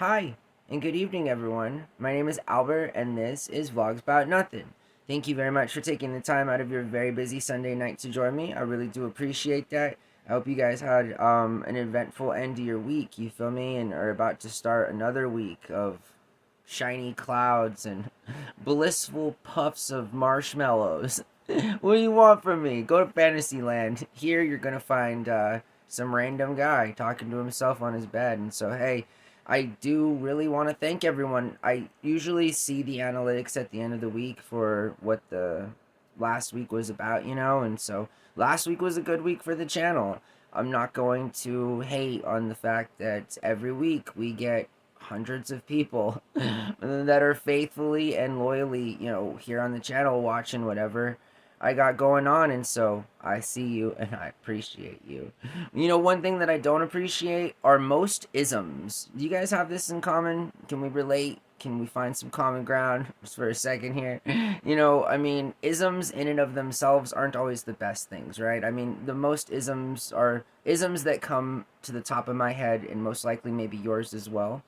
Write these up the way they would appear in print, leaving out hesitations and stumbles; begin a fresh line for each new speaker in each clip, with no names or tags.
Hi, and good evening, everyone. My name is Albert, and this is Vlogs About Nothing. Thank you very much for taking the time out of your very busy Sunday night to join me. I really do appreciate that. I hope you guys had an eventful end to your week, you feel me, and are about to start another week of shiny clouds and blissful puffs of marshmallows. What do you want from me? Go to Fantasyland. Here you're gonna find some random guy talking to himself on his bed. And so, hey, I do really want to thank everyone. I usually see the analytics at the end of the week for what the last week was about, and so last week was a good week for the channel. I'm not going to hate on the fact that every week we get hundreds of people that are faithfully and loyally, here on the channel watching whatever I got going on. And so I see you and I appreciate you. One thing that I don't appreciate are most isms. Do you guys have this in common? Can we relate? Can we find some common ground just for a second here? Isms in and of themselves aren't always the best things, right? The most isms are isms that come to the top of my head, and most likely maybe yours as well,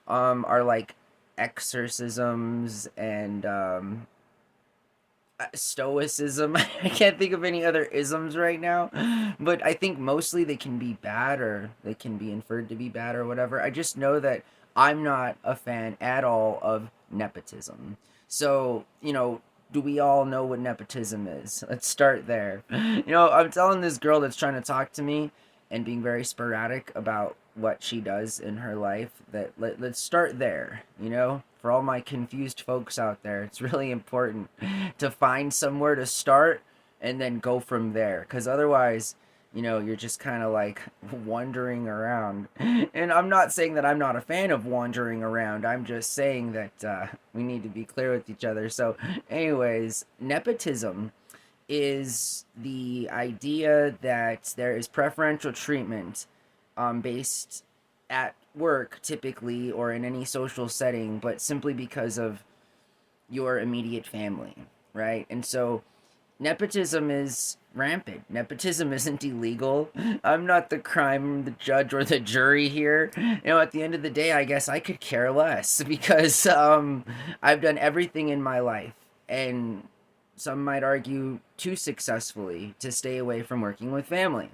are like exorcisms and stoicism. I can't think of any other isms right now, but I think mostly they can be bad, or they can be inferred to be bad, or whatever. I just know that I'm not a fan at all of nepotism. So, do we all know what nepotism is? Let's start there. I'm telling this girl that's trying to talk to me and being very sporadic about what she does in her life that let's start there. For all my confused folks out there, it's really important to find somewhere to start and then go from there, because otherwise, you're just kind of like wandering around. And I'm not saying that I'm not a fan of wandering around. I'm just saying that we need to be clear with each other. So anyways, nepotism is the idea that there is preferential treatment based at work, typically, or in any social setting, but simply because of your immediate family, right? And so nepotism is rampant. Nepotism isn't illegal. I'm not the crime, the judge, or the jury here. At the end of the day, I guess I could care less because I've done everything in my life, and some might argue too successfully, to stay away from working with family.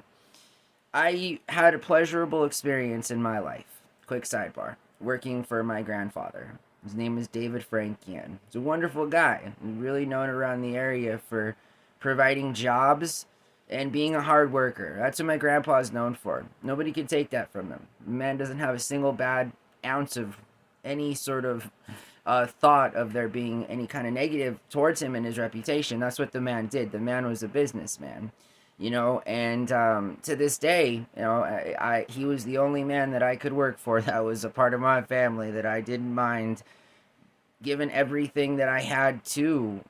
I had a pleasurable experience in my life. Quick sidebar. Working for my grandfather. His name is David Frankian. He's a wonderful guy. Really known around the area for providing jobs and being a hard worker. That's what my grandpa is known for. Nobody can take that from him. The man doesn't have a single bad ounce of any sort of thought of there being any kind of negative towards him and his reputation. That's what the man did. The man was a businessman. And to this day, he was the only man that I could work for that was a part of my family, that I didn't mind given everything that I had to,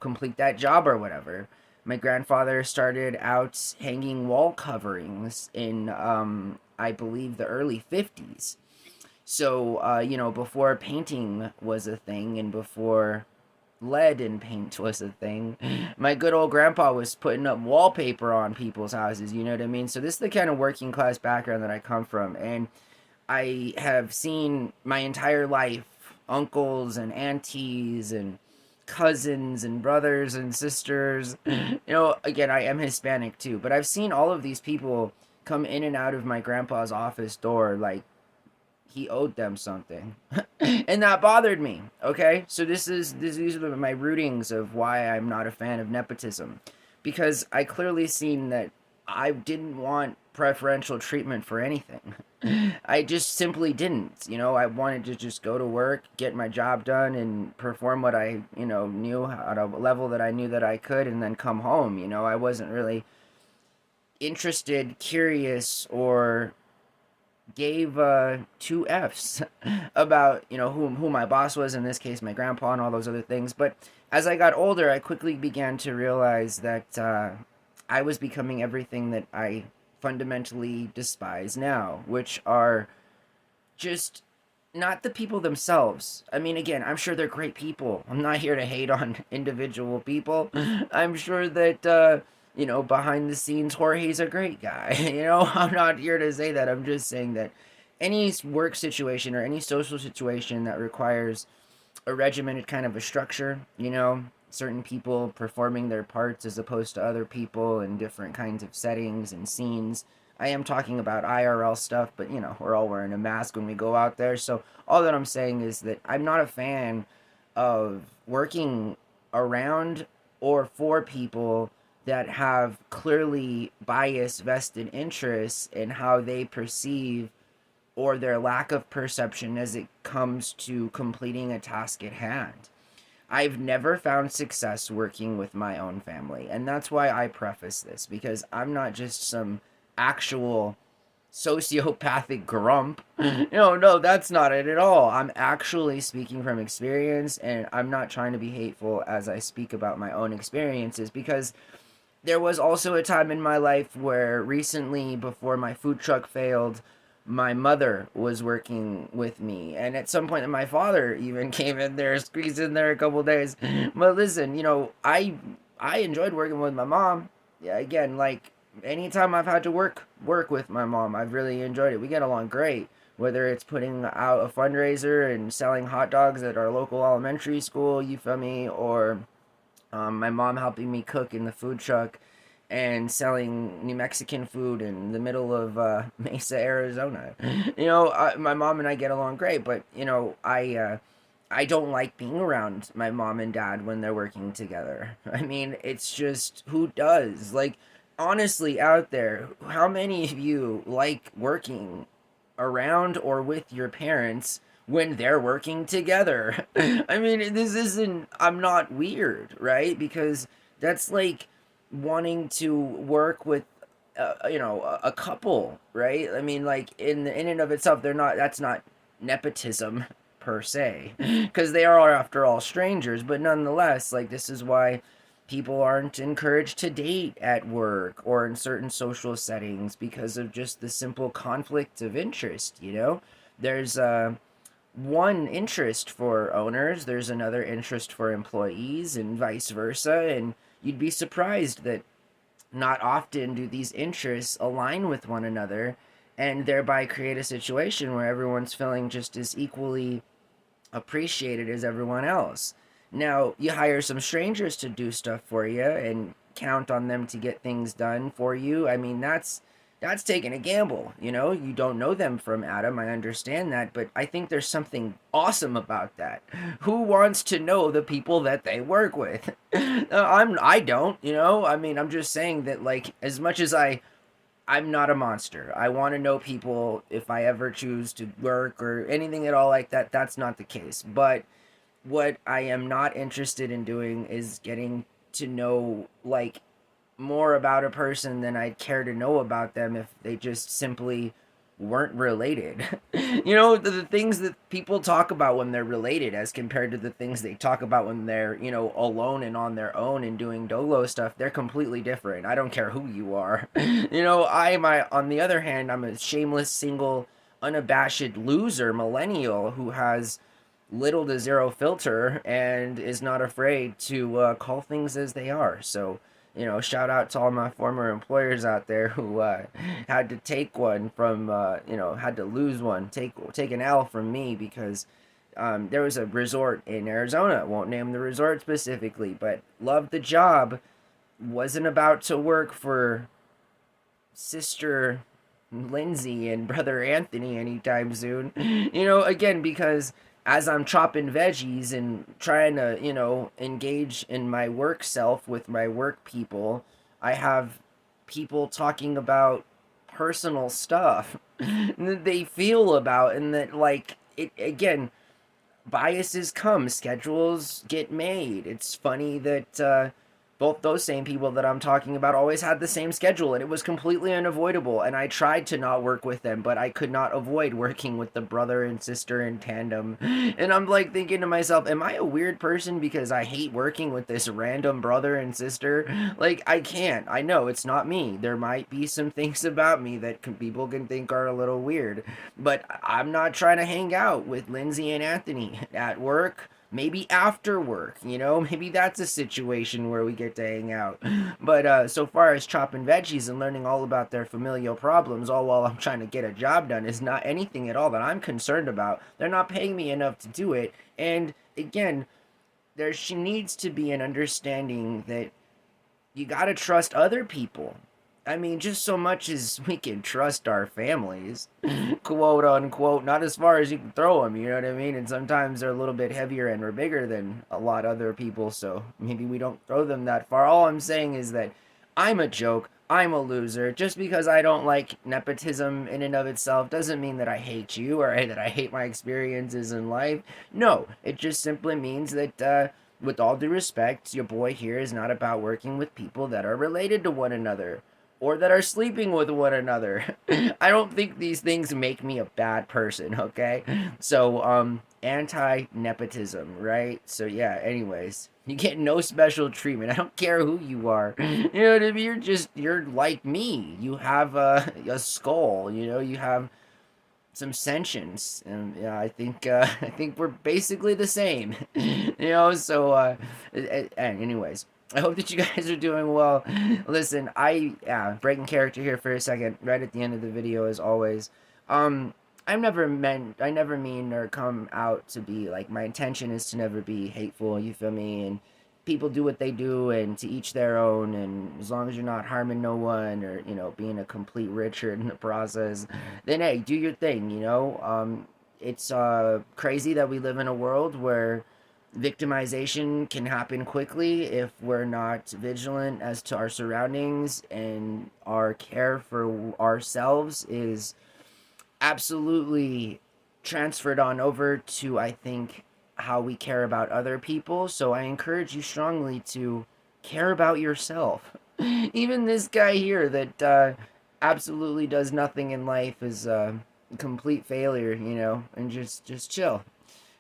complete that job or whatever. My grandfather started out hanging wall coverings in, I believe, the early 50s. So, before painting was a thing, and before lead in paint was a thing, my good old grandpa was putting up wallpaper on people's houses, you know what I mean? So this is the kind of working class background that I come from, and I have seen my entire life uncles and aunties and cousins and brothers and sisters. Again, I am Hispanic too, but I've seen all of these people come in and out of my grandpa's office door like he owed them something. And that bothered me. Okay, so these are my rootings of why I'm not a fan of nepotism, because I clearly seen that I didn't want preferential treatment for anything. I just simply didn't. I wanted to just go to work, get my job done, and perform what I knew at a level that I knew that I could, and then come home. I wasn't really interested, curious, or gave two F's about who my boss was, in this case my grandpa, and all those other things. But as I got older, I quickly began to realize that I was becoming everything that I fundamentally despise now, which are just not the people themselves. Again, I'm sure they're great people. I'm not here to hate on individual people. I'm sure that behind the scenes, Jorge's a great guy. I'm not here to say that. I'm just saying that any work situation or any social situation that requires a regimented kind of a structure, certain people performing their parts as opposed to other people in different kinds of settings and scenes. I am talking about IRL stuff, but we're all wearing a mask when we go out there. So all that I'm saying is that I'm not a fan of working around or for people that have clearly biased vested interests in how they perceive or their lack of perception as it comes to completing a task at hand. I've never found success working with my own family. And that's why I preface this, because I'm not just some actual sociopathic grump. No, that's not it at all. I'm actually speaking from experience, and I'm not trying to be hateful as I speak about my own experiences, because there was also a time in my life where recently, before my food truck failed, my mother was working with me, and at some point my father even came in there, squeezed in there a couple days. But listen, I enjoyed working with my mom. Yeah, again, like anytime I've had to work with my mom, I've really enjoyed it. We get along great. Whether it's putting out a fundraiser and selling hot dogs at our local elementary school, you feel me, or my mom helping me cook in the food truck and selling New Mexican food in the middle of Mesa, Arizona. My mom and I get along great, but I don't like being around my mom and dad when they're working together. I mean, it's just who does? Like, honestly, out there, how many of you like working around or with your parents when they're working together? I mean, this isn't, I'm not weird, right? Because that's like wanting to work with a couple, right? I mean, like in and of itself, they're not, that's not nepotism per se, because they are after all strangers, but nonetheless, like, this is why people aren't encouraged to date at work or in certain social settings, because of just the simple conflict of interest. There's one interest for owners, there's another interest for employees, and vice versa. And you'd be surprised that not often do these interests align with one another, and thereby create a situation where everyone's feeling just as equally appreciated as everyone else. Now, you hire some strangers to do stuff for you and count on them to get things done for you. I mean, that's taking a gamble. You don't know them from Adam, I understand that, but I think there's something awesome about that. Who wants to know the people that they work with? I don't. I mean, I'm just saying that, like, as much as I'm not a monster. I want to know people if I ever choose to work or anything at all like that. That's not the case. But what I am not interested in doing is getting to know, like, more about a person than I'd care to know about them if they just simply weren't related. The things that people talk about when they're related as compared to the things they talk about when they're, alone and on their own and doing dolo stuff, they're completely different. I don't care who you are. On the other hand, I'm a shameless, single, unabashed loser millennial who has little to zero filter and is not afraid to call things as they are. So, shout out to all my former employers out there who had to take one from, had to lose one, take an L from me, because there was a resort in Arizona. Won't name the resort specifically, but loved the job. Wasn't about to work for Sister Lindsay and Brother Anthony anytime soon. Again, because as I'm chopping veggies and trying to, engage in my work self with my work people, I have people talking about personal stuff that they feel about, and that, like, it again, biases come, schedules get made. It's funny that both those same people that I'm talking about always had the same schedule, and it was completely unavoidable. And I tried to not work with them, but I could not avoid working with the brother and sister in tandem. And I'm like thinking to myself, am I a weird person because I hate working with this random brother and sister? Like, I can't. I know it's not me. There might be some things about me that people can think are a little weird, but I'm not trying to hang out with Lindsay and Anthony at work maybe after work, maybe that's a situation where we get to hang out. But so far as chopping veggies and learning all about their familial problems, all while I'm trying to get a job done, is not anything at all that I'm concerned about. They're not paying me enough to do it. And again, there she needs to be an understanding that you got to trust other people. I mean, just so much as we can trust our families, quote unquote, not as far as you can throw them, you know what I mean? And sometimes they're a little bit heavier and we're bigger than a lot of other people, so maybe we don't throw them that far. All I'm saying is that I'm a joke. I'm a loser. Just because I don't like nepotism in and of itself doesn't mean that I hate you or that I hate my experiences in life. No, it just simply means that with all due respect, your boy here is not about working with people that are related to one another or that are sleeping with one another. I don't think these things make me a bad person, okay? So, anti-nepotism, right? So yeah, anyways, you get no special treatment. I don't care who you are. You know what I mean? You're like me. You have a skull, you have some sentience, and yeah, I think we're basically the same. So and anyways, I hope that you guys are doing well. Listen, breaking character here for a second, right at the end of the video as always. um I never mean or come out to be like, my intention is to never be hateful, you feel me? And people do what they do, and to each their own, and as long as you're not harming no one or being a complete Richard in the process, then hey, do your thing. It's crazy that we live in a world where victimization can happen quickly if we're not vigilant as to our surroundings, and our care for ourselves is absolutely transferred on over to, I think, how we care about other people. So I encourage you strongly to care about yourself. Even this guy here that absolutely does nothing in life is a complete failure, and just chill.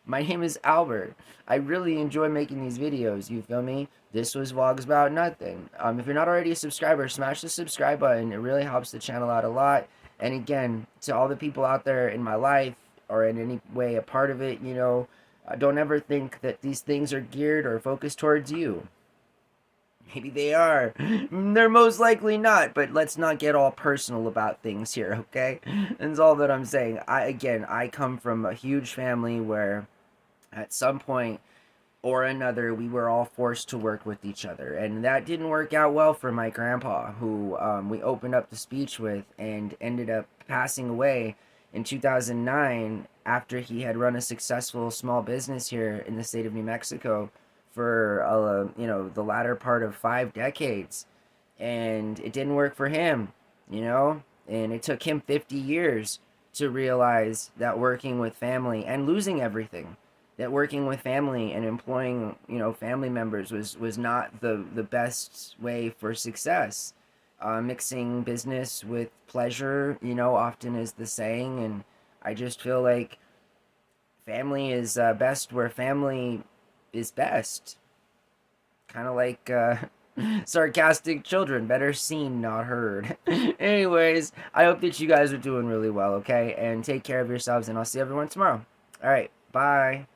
My name is Albert. I really enjoy making these videos, you feel me? This was Vlogs About Nothing. If you're not already a subscriber, smash the subscribe button. It really helps the channel out a lot. And again, to all the people out there in my life or in any way a part of it, don't ever think that these things are geared or focused towards you. Maybe they are. They're most likely not, but let's not get all personal about things here, okay? That's all that I'm saying. I come from a huge family where at some point or another, we were all forced to work with each other. And that didn't work out well for my grandpa, who we opened up the speech with and ended up passing away in 2009 after he had run a successful small business here in the state of New Mexico for, the latter part of 5 decades. And it didn't work for him, and it took him 50 years to realize that working with family and losing everything, that working with family and employing, family members was not the best way for success. Mixing business with pleasure, often is the saying, and I just feel like family is best where family is best. Kind of like sarcastic children, better seen, not heard. Anyways, I hope that you guys are doing really well, okay? And take care of yourselves, and I'll see everyone tomorrow. All right, bye.